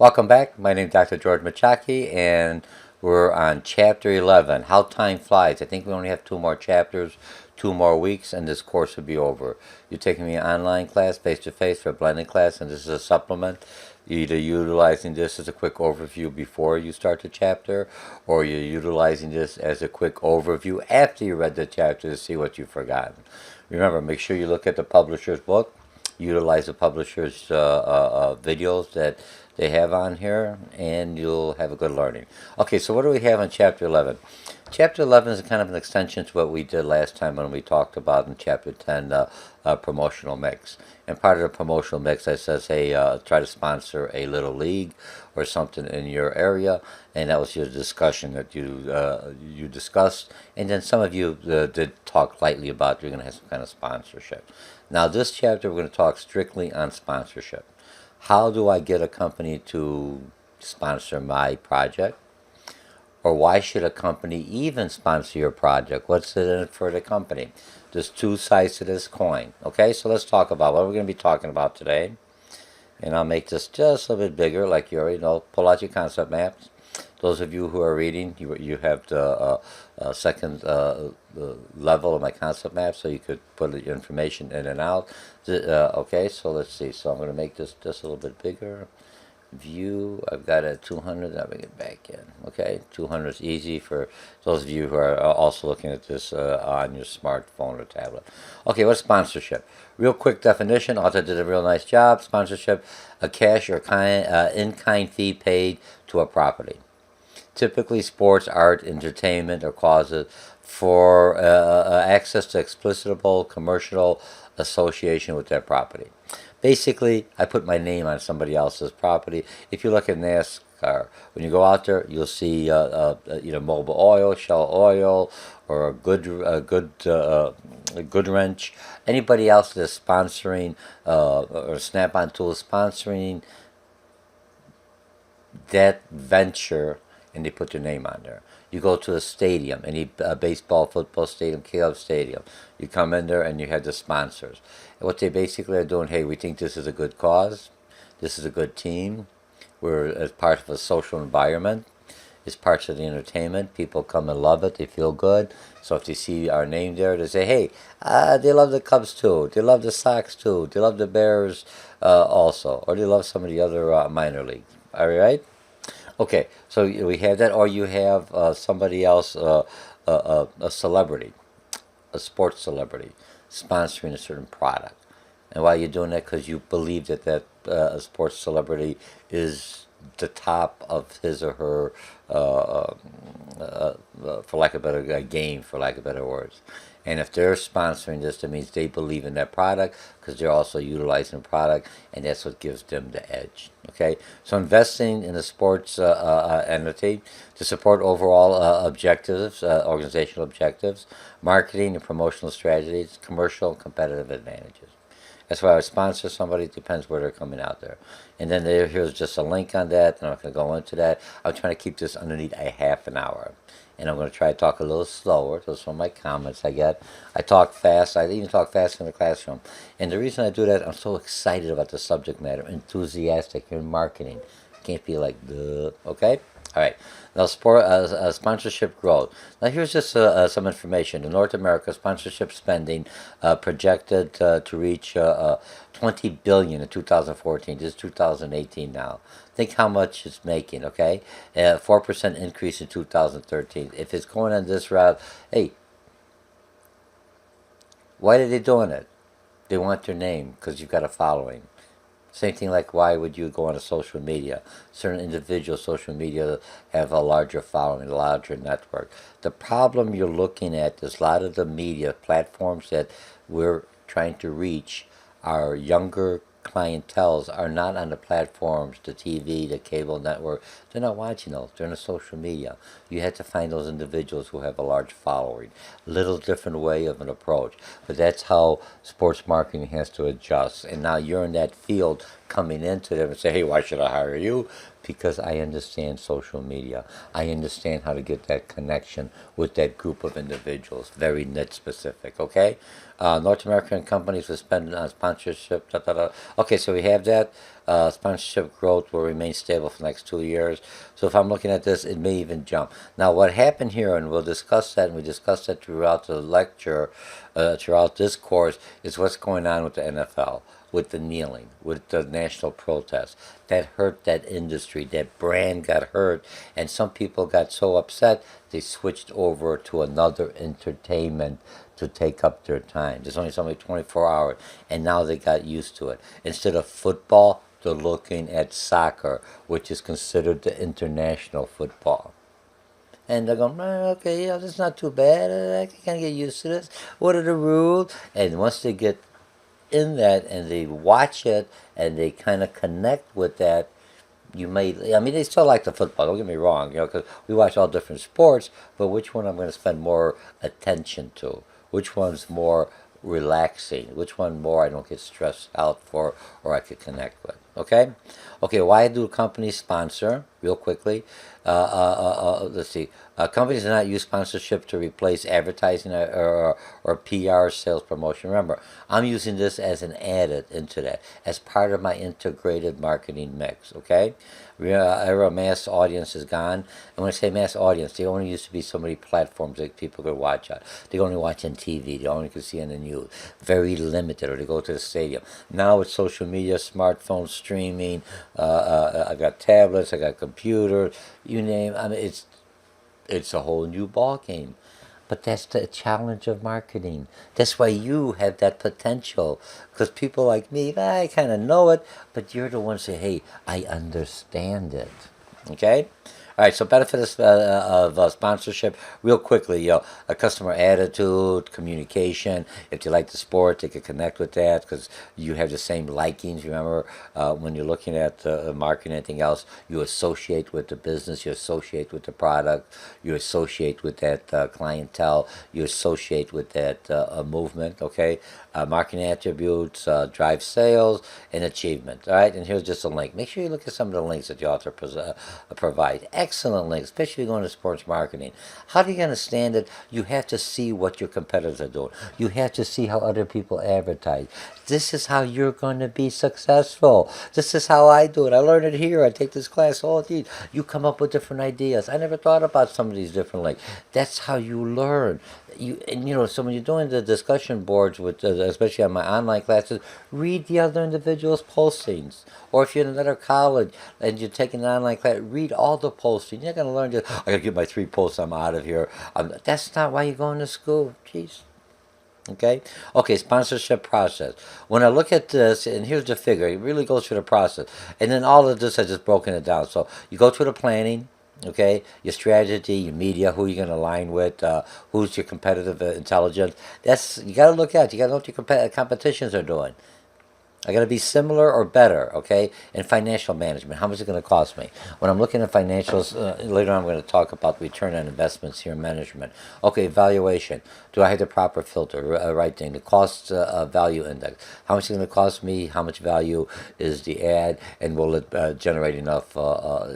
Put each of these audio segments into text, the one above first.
Welcome back. My name is Dr. George Mochocki, and we're on Chapter 11, How Time Flies. I think we only have two more chapters, 2 more weeks, and this course will be over. You're taking me an online class, face-to-face, for a blended class, and this is a supplement. You're either utilizing this as a quick overview before you start the chapter, or you're utilizing this as a quick overview after you read the chapter to see what you've forgotten. Remember, make sure you look at the publisher's book, utilize the publisher's videos that they have on here, and you'll have a good learning. Okay, so what do we have in Chapter 11? Chapter 11 is kind of an extension to what we did last time when we talked about in Chapter 10, promotional mix. And part of the promotional mix, I says, hey, try to sponsor a little league or something in your area, and that was your discussion that you discussed. And then some of you did talk lightly about you're going to have some kind of sponsorship. Now, this chapter, we're going to talk strictly on sponsorship. How do I get a company to sponsor my project? Or why should a company even sponsor your project? What's in it for the company? There's two sides to this coin. Okay, so let's talk about what we're going to be talking about today. And I'll make this just a little bit bigger, like you already know. Pull out your concept maps. Those of you who are reading, you have the second level of my concept map, so you could put your information in and out. Okay, so let's see. So I'm going to make this just a little bit bigger. View, I've got it at 200, I'll bring it back in. Okay, 200 is easy for those of you who are also looking at this on your smartphone or tablet. Okay, what's sponsorship? Real quick definition, author did a real nice job. Sponsorship, a cash or in-kind fee paid to a property. Typically sports, art, entertainment, or causes for access to explicitable commercial association with their property. Basically, I put my name on somebody else's property. If you look at NASCAR, when you go out there, you'll see Mobil Oil, Shell Oil, or a Good Wrench. Anybody else that's sponsoring or Snap-on Tools sponsoring that venture, and they put their name on there. You go to a stadium, any baseball, football stadium, club stadium. You come in there and you have the sponsors. And what they basically are doing, hey, we think this is a good cause. This is a good team. We're as part of a social environment. It's parts of the entertainment. People come and love it. They feel good. So if they see our name there, they say, hey, they love the Cubs too. They love the Sox too. They love the Bears also. Or they love some of the other minor leagues. All right? Okay, so we have that, or you have somebody else, a celebrity, a sports celebrity, sponsoring a certain product. And why are you doing that? Because you believe that a sports celebrity is the top of his or her, for lack of a better game, for lack of better words. And if they're sponsoring this, that means they believe in that product because they're also utilizing the product, and that's what gives them the edge. Okay, so investing in the sports entity to support overall objectives, organizational objectives, marketing and promotional strategies, commercial and competitive advantages. That's why I would sponsor somebody. It depends where they're coming out there. And then here's just a link on that. I'm not going to go into that. I'm trying to keep this underneath a half an hour. And I'm going to try to talk a little slower. Those are my comments I get. I talk fast. I even talk fast in the classroom. And the reason I do that, I'm so excited about the subject matter, enthusiastic in marketing. Can't be like, duh. Okay? All right. Now, sponsorship growth. Now, here's just some information. In North America, sponsorship spending projected to reach $20 billion in 2014. This is 2018 now. Think how much it's making, okay? 4% increase in 2013. If it's going on this route, hey, why are they doing it? They want your name because you've got a following. Same thing like why would you go on a social media? Certain individuals, social media, have a larger following, a larger network. The problem you're looking at is a lot of the media platforms that we're trying to reach our younger clienteles are not on the platforms, the TV, the cable network. They're not watching those. They're on the social media. You have to find those individuals who have a large following. Little different way of an approach. But that's how sports marketing has to adjust. And now you're in that field coming into them and say, hey, why should I hire you? Because I understand social media. I understand how to get that connection with that group of individuals, very niche specific, okay? North American companies will spend on sponsorship. Da, da, da. Okay, so we have that. Sponsorship growth will remain stable for the next 2 years. So if I'm looking at this, it may even jump. Now, what happened here, and we'll discuss that, and we discussed that throughout the lecture, throughout this course, is what's going on with the NFL, with the kneeling, with the national protest. That hurt that industry. That brand got hurt, and some people got so upset they switched over to another entertainment to take up their time. There's only so many 24 hours, and now they got used to it. Instead of football, they're looking at soccer, which is considered the international football. And they're going, okay, yeah, that's not too bad. I can kind of get used to this. What are the rules? And once they get in that and they watch it and they kind of connect with that, you may, I mean, they still like the football, don't get me wrong, because we watch all different sports, but which one I'm going to spend more attention to? Which one's more relaxing? Which one more I don't get stressed out for or I could connect with? Okay? Okay, why do companies sponsor? Real quickly. Let's see. Companies do not use sponsorship to replace advertising or PR sales promotion. Remember, I'm using this as an added into that, as part of my integrated marketing mix, okay? Our mass audience is gone. And when I say mass audience, they only used to be so many platforms that people could watch on. They only watch on TV. They only could see on the news. Very limited, or they go to the stadium. Now it's social media, smartphone streaming. I got tablets. I got computers. You name. I mean, it's a whole new ball game. But that's the challenge of marketing. That's why you have that potential. Because people like me, I kind of know it, but you're the one say, hey, I understand it. Okay? All right, so benefits of sponsorship, real quickly, a customer attitude, communication. If you like the sport, they can connect with that because you have the same likings. Remember, when you're looking at marketing, anything else, you associate with the business, you associate with the product, you associate with that clientele, you associate with that movement, okay? Marketing attributes, drive sales, and achievement. All right, and here's just a link. Make sure you look at some of the links that the author provide. Excellent links, especially going to sports marketing. How do you understand it? You have to see what your competitors are doing. You have to see how other people advertise. This is how you're going to be successful. This is how I do it. I learned it here. I take this class. Oh, geez. You come up with different ideas. I never thought about some of these different links. That's how you learn. So when you're doing the discussion boards with, especially on my online classes, read the other individuals' postings. Or if you're in another college and you're taking an online class, read all the postings. You're not going to learn just, I got to get my 3 posts, I'm out of here. That's not why you're going to school. Jeez. Okay, sponsorship process. When I look at this, and here's the figure, it really goes through the process. And then all of this, I just broken it down. So you go through the planning, okay, your strategy, your media, who you're going to align with, who's your competitive intelligence. You got to look at, you got to know what your competitions are doing. I got to be similar or better, okay? And financial management, how much is it going to cost me? When I'm looking at financials, later on I'm going to talk about return on investments here in management. Okay, valuation. Do I have the proper filter, right thing? The cost value index. How much is it going to cost me? How much value is the ad? And will it generate enough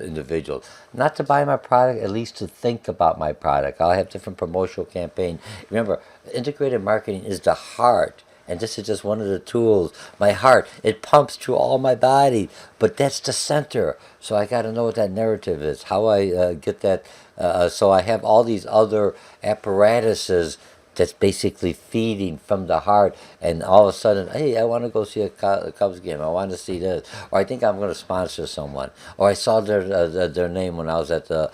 individuals? Not to buy my product, at least to think about my product. I'll have different promotional campaigns. Remember, integrated marketing is the heart. And this is just one of the tools. My heart, it pumps through all my body, but that's the center. So I got to know what that narrative is, how I get that. So I have all these other apparatuses that's basically feeding from the heart, and all of a sudden, hey, I want to go see a Cubs game. I want to see this, or I think I'm going to sponsor someone, or I saw their name when I was at the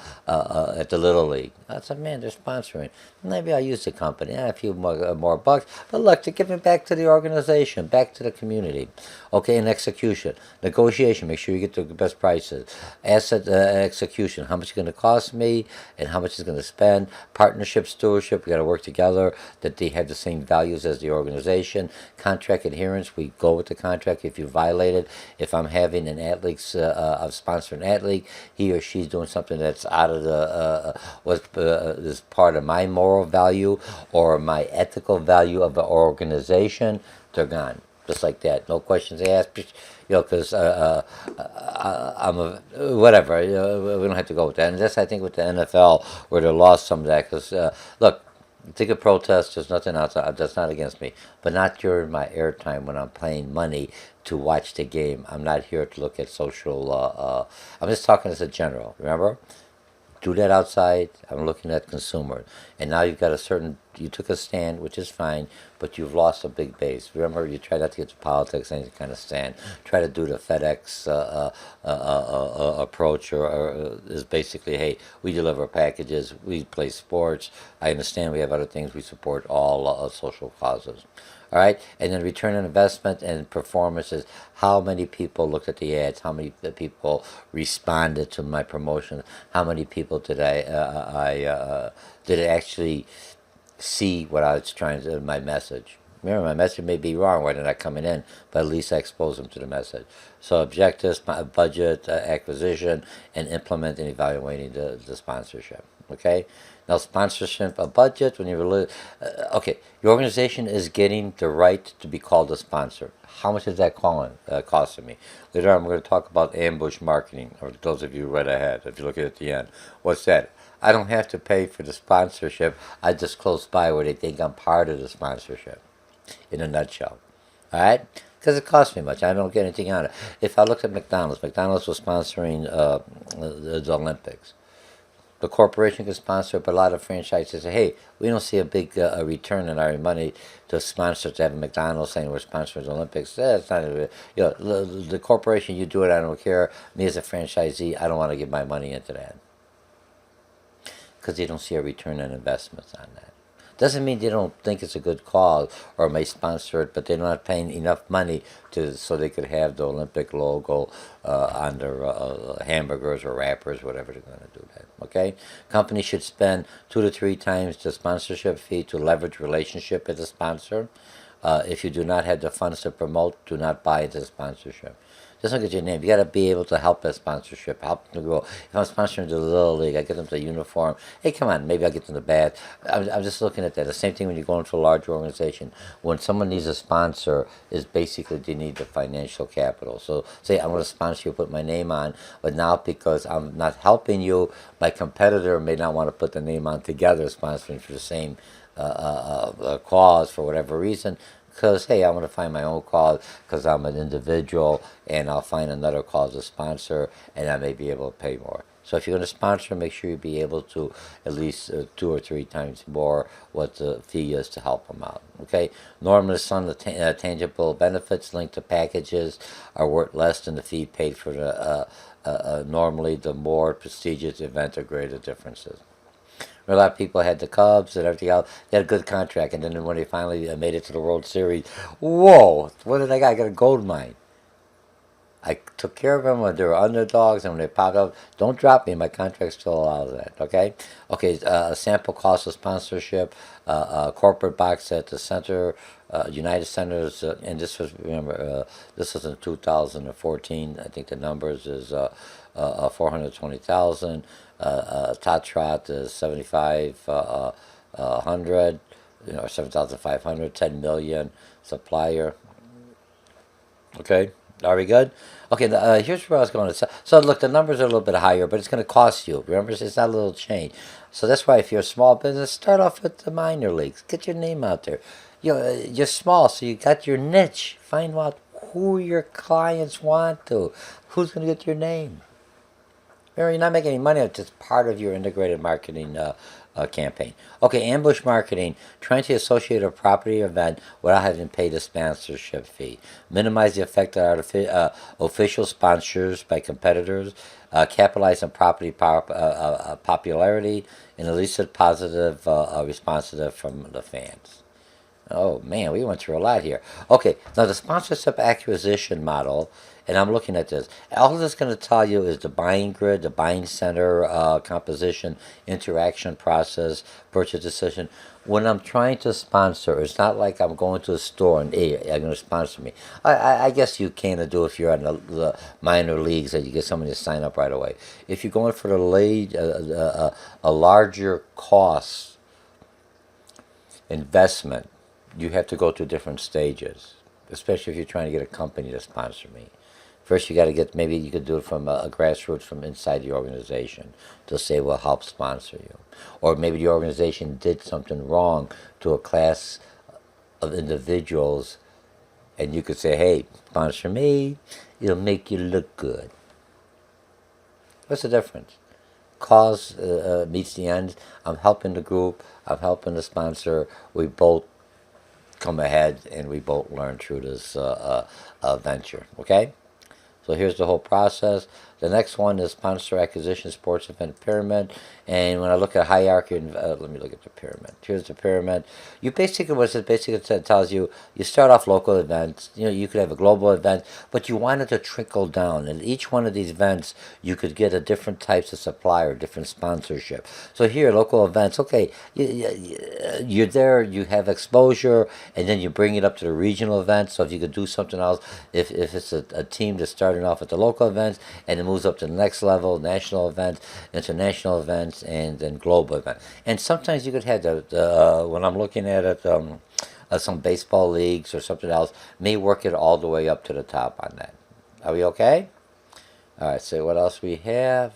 Little League. I said, man, they're sponsoring. Maybe I'll use the company. A few more bucks, but look, they're giving back to the organization, back to the community. Okay, and execution, negotiation. Make sure you get the best prices. Asset execution. How much is it going to cost me, and how much is it going to spend? Partnership, stewardship. We got to work together. That they have the same values as the organization. Contract adherence, we go with the contract if you violate it. If I'm having an athlete, I'm sponsoring an athlete, he or she's doing something that's out of is part of my moral value or my ethical value of the organization, they're gone. just like that. No questions asked. Because I'm a whatever. We don't have to go with that. And that's I think with the NFL where they lost some of that. Because look, ticket protest. There's nothing else. That's not against me. But not during my airtime when I'm paying money to watch the game. I'm not here to look at social. I'm just talking as a general. Remember. Do that outside. I'm looking at consumer, and now you've got a certain. You took a stand, which is fine, but you've lost a big base. Remember, you try not to get to politics, any kind of stand. Try to do the FedEx approach, or is basically, hey, we deliver packages, we play sports. I understand we have other things. We support all social causes. All right, and then return on investment and performance is how many people looked at the ads, how many people responded to my promotion, how many people did did actually see what I was trying to my message. Remember, my message may be wrong why they're not coming in, but at least I expose them to the message. So objectives, budget, acquisition, and implement and evaluating the sponsorship. Okay. Now, sponsorship, a budget, when you're okay, your organization is getting the right to be called a sponsor. How much is that costing me? Later on, I'm going to talk about ambush marketing, or those of you who read ahead, if you look at the end. What's that? I don't have to pay for the sponsorship. I just close by where they think I'm part of the sponsorship, in a nutshell. All right? Because it costs me much. I don't get anything on it. If I look at McDonald's was sponsoring the Olympics. The corporation can sponsor, but a lot of franchises say, hey, we don't see a big return on our money to sponsor, to have a McDonald's saying we're sponsoring the Olympics. It's not, the corporation, you do it, I don't care. Me as a franchisee, I don't want to give my money into that. Because they don't see a return on investments on that. Doesn't mean they don't think it's a good cause or may sponsor it, but they're not paying enough money so they could have the Olympic logo on their hamburgers or wrappers, whatever they're going to do that. Okay, companies should spend 2 to 3 times the sponsorship fee to leverage relationship with the sponsor. If you do not have the funds to promote, do not buy into sponsorship. Just look at your name. You got to be able to help that sponsorship, help them to grow. If I'm sponsoring the Little League, I get them the uniform. Hey, come on, maybe I'll get them the bat. I'm just looking at that. The same thing when you go into a large organization. When someone needs a sponsor, is basically they need the financial capital. So say I'm going to sponsor you, put my name on, but now because I'm not helping you, my competitor may not want to put the name on together, sponsoring for the same cause for whatever reason. Because, hey, I want to find my own cause because I'm an individual and I'll find another cause to sponsor and I may be able to pay more. So if you're going to sponsor, make sure you be able to at least 2 or 3 times more what the fee is to help them out. Okay. Normally, some of the tangible benefits linked to packages are worth less than the fee paid for the normally the more prestigious event or greater differences. A lot of people had the Cubs and everything else. They had a good contract, and then when they finally made it to the World Series, whoa! What did I got? I got a gold mine. I took care of them when they were underdogs, and when they popped up, don't drop me. My contract still allows that. Okay. Okay. A sample cost of sponsorship, corporate box at the center, United Centers, and this was this was in 2014. I think the numbers is 420,000. Tot Trot is 7,500, 7,500, 10 million supplier. Okay, are we good? Okay, here's where I was going. So look, the numbers are a little bit higher, but it's going to cost you. Remember, it's not a little change. So that's why if you're a small business, start off with the minor leagues. Get your name out there. You're small, so you got your niche. Find out who your clients want to. Who's going to get your name? You're not making any money. It's just part of your integrated marketing campaign. Okay, ambush marketing, trying to associate a property event without having to pay the sponsorship fee. Minimize the effect of official sponsors by competitors. Capitalize on property popularity and elicit positive responses from the fans. Oh man, we went through a lot here. Okay, now the sponsorship acquisition model, and I'm looking at this. All this is going to tell you is the buying grid, the buying center composition, interaction process, purchase decision. When I'm trying to sponsor, it's not like I'm going to a store and, hey, you're going to sponsor me. I guess you can do if you're in the minor leagues and you get somebody to sign up right away. If you're going for a larger cost investment, you have to go through different stages. especially if you're trying to get a company to sponsor me. First, you got to get, maybe you could do it from a grassroots from inside the organization. They'll say, we'll help sponsor you. Or maybe the organization did something wrong to a class of individuals, and you could say, hey, sponsor me, it'll make you look good. What's the difference? Cause meets the end. I'm helping the group, I'm helping the sponsor. We both come ahead and we both learn through this venture, okay? So here's the whole process. The next one is sponsor acquisition sports event pyramid. And when I look at hierarchy, let me look at the pyramid. Here's the pyramid. You basically, what it basically tells you, you start off local events. You know, you could have a global event, but you want it to trickle down. And each one of these events, you could get a different types of supplier, different sponsorship. So here, local events, okay, you're there, you have exposure, and then you bring it up to the regional events. So if you could do something else, if it's a team that's starting off at the local events, and it moves up to the next level, national events, international events, and then global events. And sometimes you could have when I'm looking at it, some baseball leagues or something else, may work it all the way up to the top on that. Are we okay? All right, so what else we have?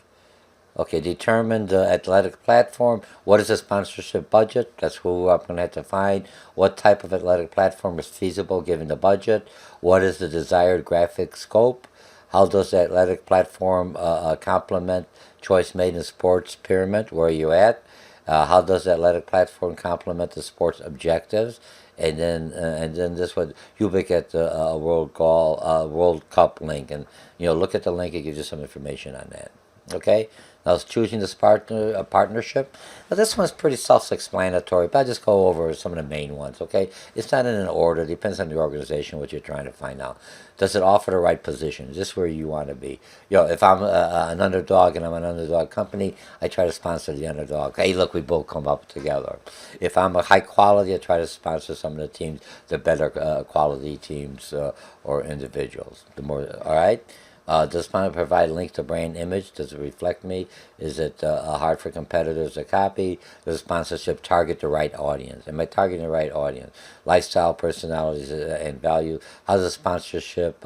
Okay, determine the athletic platform. What is the sponsorship budget? That's who I'm going to have to find. What type of athletic platform is feasible given the budget? What is the desired graphic scope? How does the athletic platform complement choice made in sports pyramid? Where are you at? How does the athletic platform complement the sports objectives? And then this would you look at the World Cup link, and look at the link. It gives you some information on that. Okay. Now it's choosing this partnership. Now this one's pretty self-explanatory, but I'll just go over some of the main ones. Okay, it's not in an order. It depends on the organization what you're trying to find out. Does it offer the right position? Is this where you want to be? If I'm an underdog and I'm an underdog company, I try to sponsor the underdog. Hey, look, we both come up together. If I'm a high quality, I try to sponsor some of the teams, the better quality teams or individuals. The more, all right. Does Sponsor provide a link to brand image? Does it reflect me? Is it hard for competitors to copy? Does sponsorship target the right audience? Am I targeting the right audience? Lifestyle, personalities, and value. How does sponsorship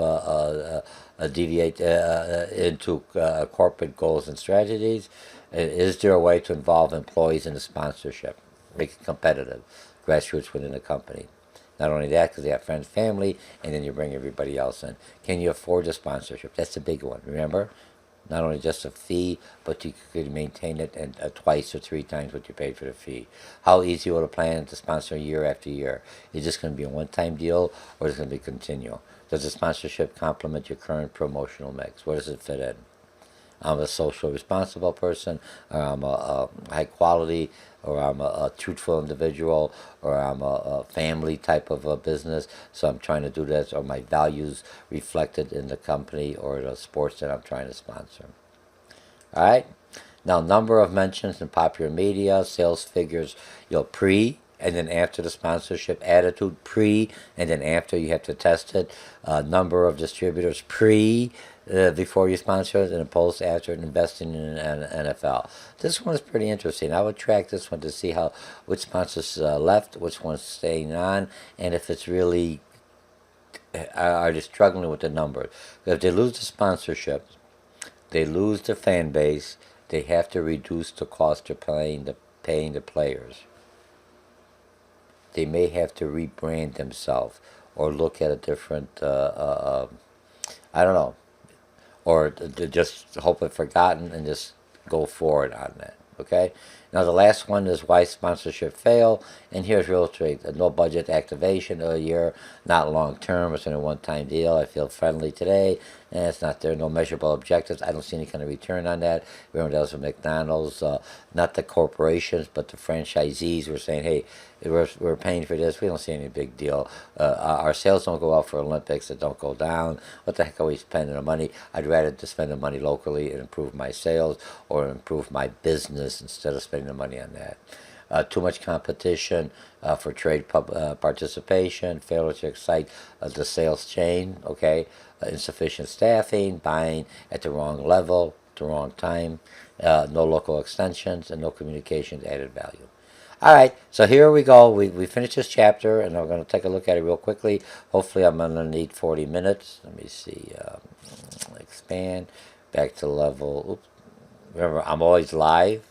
deviate into corporate goals and strategies? Is there a way to involve employees in the sponsorship? Make it competitive. Grassroots within the company. Not only that, because they have friends, family, and then you bring everybody else in. Can you afford the sponsorship? That's the big one. Remember, not only just a fee, but you could maintain it and twice or three times what you paid for the fee. How easy will it plan to sponsor year after year? Is this going to be a one-time deal, or is it going to be continual? Does the sponsorship complement your current promotional mix? Where does it fit in? I'm a social responsible person, or I'm a high quality, or I'm a truthful individual, or I'm a family type of a business. So I'm trying to do this, or my values reflected in the company or the sports that I'm trying to sponsor. All right. Now, number of mentions in popular media, sales figures, pre and then after the sponsorship, attitude pre and then after you have to test it, number of distributors pre before you sponsor it, and post after investing in an NFL. This one's pretty interesting. I would track this one to see which sponsors left, which one's staying on, and if it's really are they struggling with the numbers. If they lose the sponsorship, they lose the fan base. They have to reduce the cost of paying the players. They may have to rebrand themselves or look at a different. I don't know, or to just hope it's forgotten and just go forward on that. Okay. Now the last one is why sponsorship fail, and here's real estate: no budget activation of a year, not long term. It's only a one-time deal. I feel friendly today, and it's not there. No measurable objectives. I don't see any kind of return on that. Remember that was with McDonald's, not the corporations, but the franchisees were saying, "Hey, we're paying for this. We don't see any big deal. Our sales don't go up for Olympics. It don't go down. What the heck are we spending the money? I'd rather just spend the money locally and improve my sales or improve my business instead of spending the money on that." Too much competition for trade participation, failure to excite the sales chain, okay, insufficient staffing, buying at the wrong level, the wrong time, no local extensions, and no communications added value. All right, so here we go. We finished this chapter, and we're going to take a look at it real quickly. Hopefully, I'm going to need 40 minutes. Let me see. Expand back to level. Oops. Remember, I'm always live.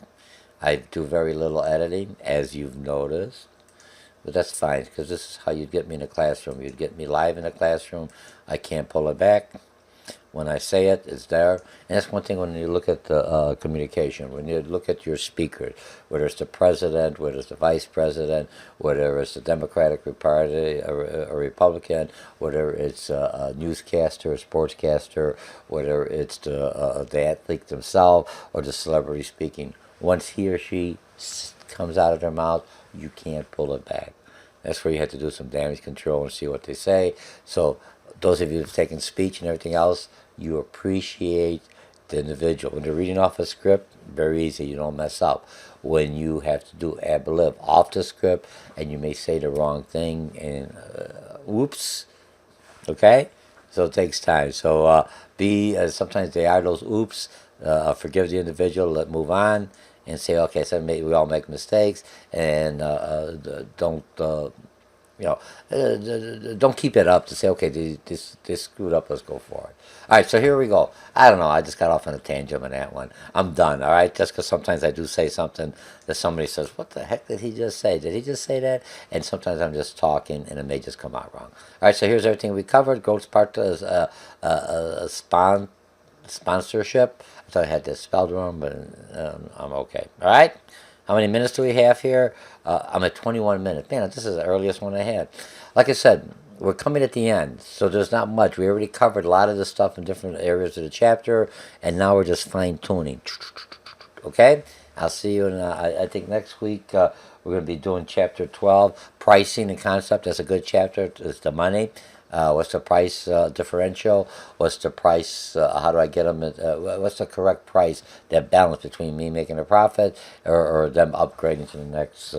I do very little editing, as you've noticed. But that's fine, because this is how you'd get me in a classroom. You'd get me live in a classroom. I can't pull it back. When I say it, it's there. And that's one thing when you look at the communication, when you look at your speakers, whether it's the president, whether it's the vice president, whether it's the Democratic Party or a Republican, whether it's a newscaster, a sportscaster, whether it's the athlete themselves or the celebrity speaking. Once he or she comes out of their mouth, you can't pull it back. That's where you have to do some damage control and see what they say. So those of you who've taken speech and everything else, you appreciate the individual. When they're reading off a script, very easy, you don't mess up. When you have to do ad lib off the script and you may say the wrong thing and whoops, okay? So it takes time. So sometimes they are those oops. Forgive the individual, let move on, and say, okay, so we all make mistakes, and don't don't keep it up to say, okay, this screwed up, let's go forward. All right, so here we go. I don't know, I just got off on a tangent on that one. I'm done, all right? Just because sometimes I do say something that somebody says, what the heck did he just say? Did he just say that? And sometimes I'm just talking, and it may just come out wrong. All right, so here's everything we covered. Growth part is sponsorship. I thought I had this spelled wrong, but I'm okay. All right? How many minutes do we have here? I'm at 21 minutes. Man, this is the earliest one I had. Like I said, we're coming at the end, so there's not much. We already covered a lot of this stuff in different areas of the chapter, and now we're just fine-tuning. Okay? I'll see you in, I think next week we're going to be doing chapter 12, pricing and concept. That's a good chapter. It's the money. What's the price differential? What's the price? How do I get them? What's the correct price? That balance between me making a profit or them upgrading to the next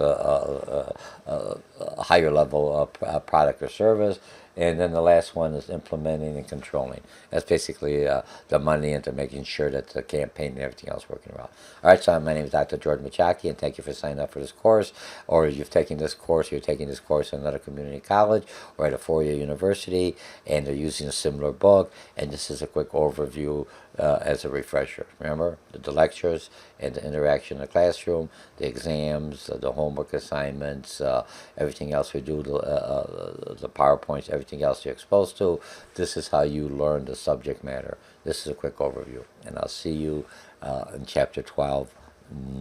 higher level product or service. And then the last one is implementing and controlling. That's basically the money into making sure that the campaign and everything else working well. All right, so my name is Dr. George Mochocki, and thank you for signing up for this course. Or if you've taken this course, you're taking this course at another community college or at a four-year university, and they're using a similar book. And this is a quick overview as a refresher. Remember, the lectures and the interaction in the classroom, the exams, the homework assignments, everything else we do, the PowerPoints, everything else you're exposed to. This is how you learn the subject matter. This is a quick overview. And I'll see you in Chapter 12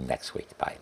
next week. Bye.